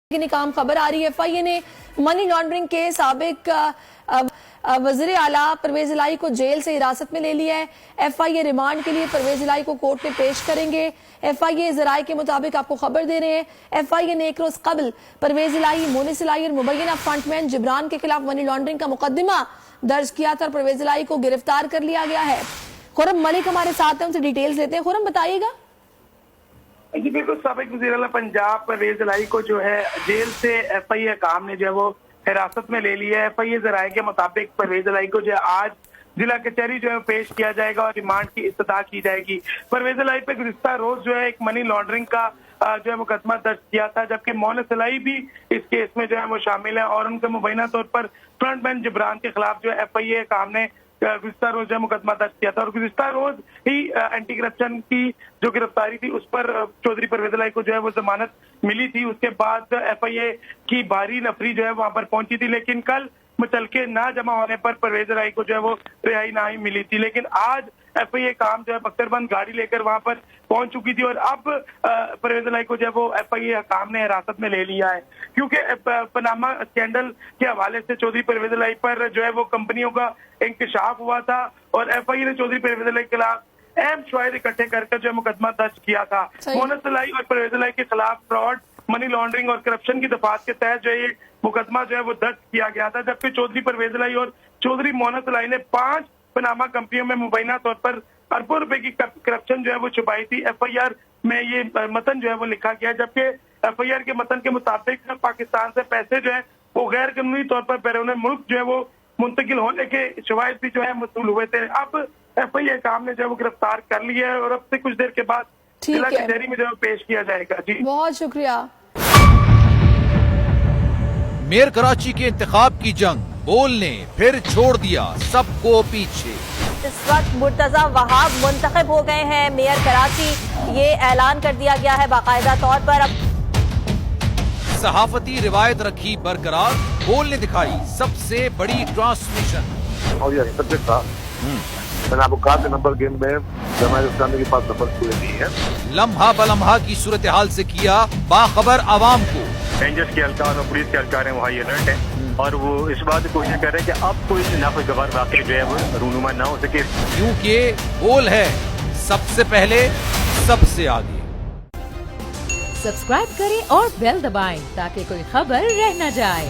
की काम खबर आ रही है। FIA ने मनी लॉन्ड्रिंग के साबिक वज़ीर आला परवेज इलाही को जेल से हिरासत में ले लिया है। FIA रिमांड के लिए परवेज इलाही को कोर्ट में पेश करेंगे। FIA जराये के मुताबिक आपको खबर दे रहे हैं, FIA ने एक रोज कबल परवेज इलाही, मोनिस इलाही और मुबैना फ्रंटमैन जिब्रान के खिलाफ मनी लॉन्ड्रिंग का मुकदमा दर्ज किया था और परवेज इलाही को गिरफ्तार कर लिया गया है। खुरम मलिक हमारे साथ हैं, उनसे डिटेल्स लेते हैं। खुरम, बताइएगा। जी बिल्कुल, साबिक वज़ीर आला पंजाब परवेज इलाही को जो है जेल से FIA काम ने जो है वो हिरासत में ले लिया है। FIA जराये के मुताबिक परवेज इलाही को जो है आज जिला कचहरी जो है पेश किया जाएगा और रिमांड की इस्तदा की जाएगी। परवेज इलाही पे गुज़िश्ता रोज जो है एक मनी लॉन्ड्रिंग का जो है मुकदमा दर्ज किया था, जबकि मोनिस इलाही भी इस केस में जो है वो शामिल है और उनके मुबैना तौर पर फ्रंटमैन जिब्रान के खिलाफ जो है FIA काम ने गुज़िश्ता रोज जो मुकदमा दर्ज किया था और गुज़िश्ता रोज ही एंटी करप्शन की जो गिरफ्तारी थी उस पर चौधरी परवेज इलाही को जो है वो जमानत मिली थी। उसके बाद FIA की भारी नफरी जो है वहां पर पहुंची थी, लेकिन कल मुतलके ना जमा होने पर परवेज इलाही को जो है वो रिहाई ना ही मिली थी। लेकिन आज FIA काम जो है बख्तरबंद गाड़ी लेकर वहां पर पहुंच चुकी थी और अब परवेज इलाही को जो है वो FIA काम ने हिरासत में ले लिया है, क्योंकि पनामा स्कैंडल के हवाले से चौधरी परवेज इलाही पर जो है वो कंपनियों का इंकशाफ हुआ था और FIA ने चौधरी परवेज इलाही के खिलाफ अहम शवाहिद इकट्ठे करके जो है मुकदमा दर्ज किया था। मोनिस इलाही और परवेज इलाही के खिलाफ फ्रॉड, मनी लॉन्ड्रिंग और करप्शन की दफात के तहत जो ये मुकदमा जो है वो दर्ज किया गया था, जबकि चौधरी परवेज इलाही और चौधरी मोनिस इलाही ने 5 पनामा कंपनियों में मुबैना तौर पर अरबों रुपए की करप्शन जो है वो छुपाई थी। FIR में ये मतन जो है वो लिखा गया, जबकि FIR के मतन के मुताबिक पाकिस्तान से पैसे जो है वो गैर कानूनी तौर पर बैरून मुल्क जो है वो मुंतकिल होने के शवाहिद भी जो है वसूल हुए थे। अब FIA काम ने जो है वो गिरफ्तार कर लिया है और अब से कुछ देर के बाद जिला कचहरी में जो है पेश किया जाएगा। जी बहुत शुक्रिया। मेयर कराची के इंतखाब की जंग, बोल ने फिर छोड़ दिया सबको पीछे। इस वक्त मुर्तजा वहाब मुंतखब हो गए हैं मेयर कराची, ये ऐलान कर दिया गया है बाकायदा तौर पर। अब सहाफती रिवायत रखी बरकरार, बोल ने दिखाई सबसे बड़ी ट्रांसमिशन। और ये सब्जेक्ट था, मैंने आपको कहा कि नंबर गेम में जमात इस्लामी के पास नंबर पूरे नहीं है। लम्हा बलम्हा की सूरत हाल से किया बाखबर आवाम को। रेंजर्स के एहलकार और पुलिस के एहलकार हैं वो हाई अलर्ट है और वो इस बात की कोशिश कर रहे हैं कि अब कोई नाखुशगवार वाक़या जो है वो रूनुमा ना हो सके, क्योंकि बोल है सबसे पहले सबसे आगे। सब्सक्राइब करें और बेल दबाएं ताकि कोई खबर रह न जाए।